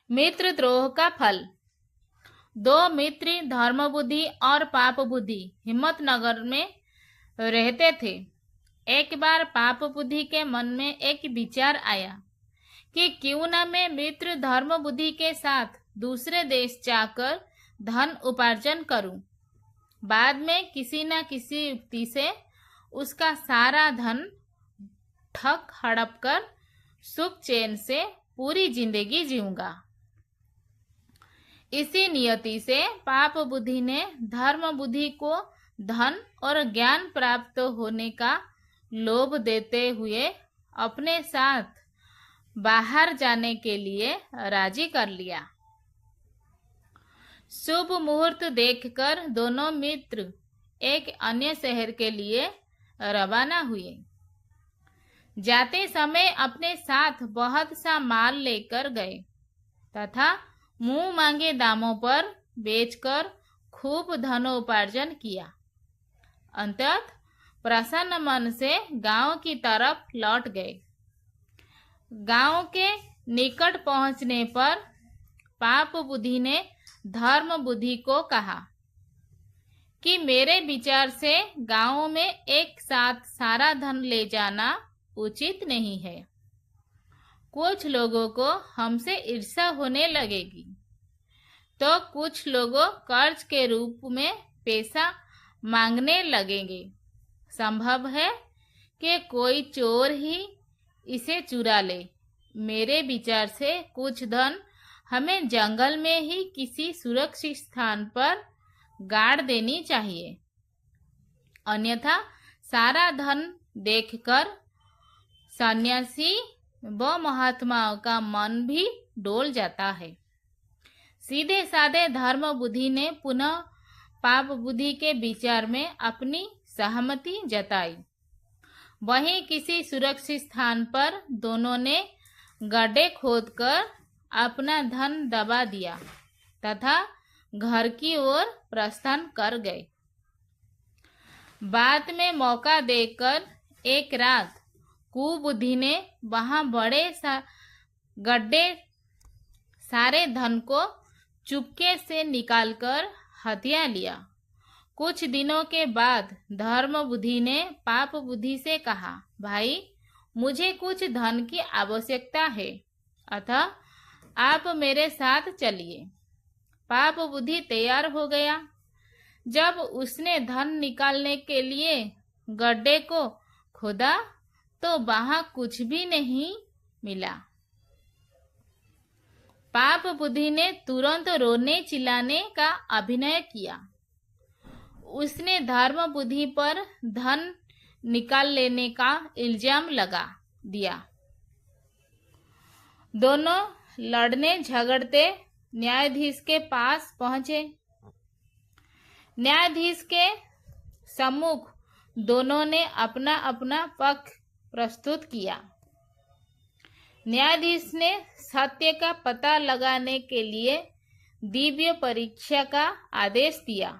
मित्रद्रोह का फल। दो मित्र धर्म बुद्धि और पाप बुद्धि हिम्मतनगर में रहते थे। एक बार पाप बुद्धि के मन में एक विचार आया कि क्यों न मैं मित्र धर्म बुद्धि के साथ दूसरे देश जाकर धन उपार्जन करूं। बाद में किसी न किसी युक्ति से उसका सारा धन ठग हड़प कर सुख चैन से पूरी जिंदगी जीऊंगा। इसी नियति से पाप बुद्धि ने धर्म बुद्धि को धन और ज्ञान प्राप्त होने का लोभ देते हुए अपने साथ बाहर जाने के लिए राजी कर लिया। शुभ मुहूर्त देखकर दोनों मित्र एक अन्य शहर के लिए रवाना हुए। जाते समय अपने साथ बहुत सा माल लेकर गए तथा मुंह मांगे दामों पर बेचकर खूब धनोपार्जन किया। अंततः प्रसन्न मन से गांव की तरफ लौट गए। गांव के निकट पहुंचने पर पाप बुद्धि ने धर्म बुद्धि को कहा कि मेरे विचार से गांव में एक साथ सारा धन ले जाना उचित नहीं है। कुछ लोगों को हमसे ईर्ष्या होने लगेगी तो कुछ लोगों कर्ज के रूप में पैसा मांगने लगेंगे। संभव है कि कोई चोर ही इसे चुरा ले। मेरे विचार से कुछ धन हमें जंगल में ही किसी सुरक्षित स्थान पर गाड़ देनी चाहिए, अन्यथा सारा धन देखकर सन्यासी व महात्माओं का मन भी डोल जाता है। सीधे साधे धर्म बुद्धि ने पुनः पाप बुद्धि के विचार में अपनी सहमति जताई। वहीं किसी सुरक्षित स्थान पर दोनों ने गड्ढे खोदकर अपना धन दबा दिया तथा घर की ओर प्रस्थान कर गए। बाद में मौका देकर एक रात कुबुद्धि ने वहां बड़े गड्ढे सारे धन को चुपके से निकालकर हथिया लिया। कुछ दिनों के बाद धर्म बुद्धि ने पाप बुद्धि से कहा, भाई मुझे कुछ धन की आवश्यकता है, अतः आप मेरे साथ चलिए। पाप बुद्धि तैयार हो गया। जब उसने धन निकालने के लिए गड्ढे को खोदा तो वहां कुछ भी नहीं मिला। पाप बुद्धि ने तुरंत रोने चिल्लाने का अभिनय किया। उसने धर्म बुद्धि पर धन निकाल लेने का इल्जाम लगा दिया। दोनों लड़ने झगड़ते न्यायाधीश के पास पहुंचे। न्यायाधीश के सम्मुख दोनों ने अपना अपना पक्ष प्रस्तुत किया। न्यायाधीश ने सत्य का पता लगाने के लिए दिव्य परीक्षा का आदेश दिया।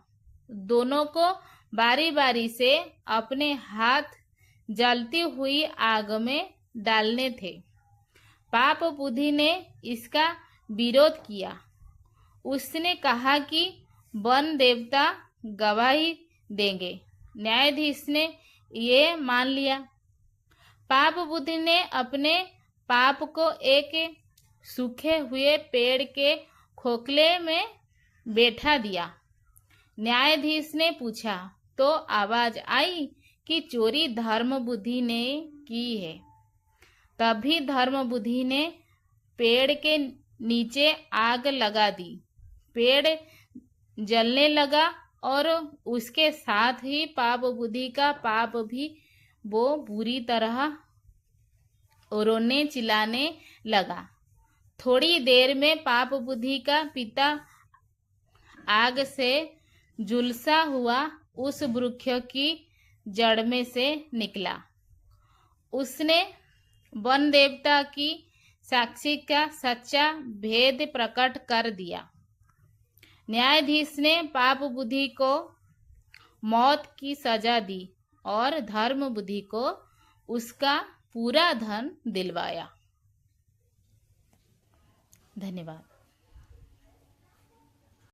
दोनों को बारी बारी से अपने हाथ जलती हुई आग में डालने थे। पाप बुद्धि ने इसका विरोध किया। उसने कहा कि वन देवता गवाही देंगे। न्यायाधीश ने ये मान लिया। पाप बुद्धि ने अपने पाप को एक सूखे हुए पेड़ के खोखले में बैठा दिया। न्यायाधीश ने पूछा तो आवाज आई कि चोरी धर्म बुद्धि ने की है। तभी धर्म बुद्धि ने पेड़ के नीचे आग लगा दी। पेड़ जलने लगा और उसके साथ ही पाप बुद्धि का पाप भी वो बुरी तरह रोने चिल्लाने लगा। थोड़ी देर में पाप बुद्धि का पिता आग से झुलसा हुआ उस वृक्ष की जड़ में से निकला। उसने वन देवता की साक्षी का सच्चा भेद प्रकट कर दिया। न्यायाधीश ने पाप बुद्धि को मौत की सजा दी और धर्म बुद्धि को उसका पूरा धन दिलवाया। धन्यवाद।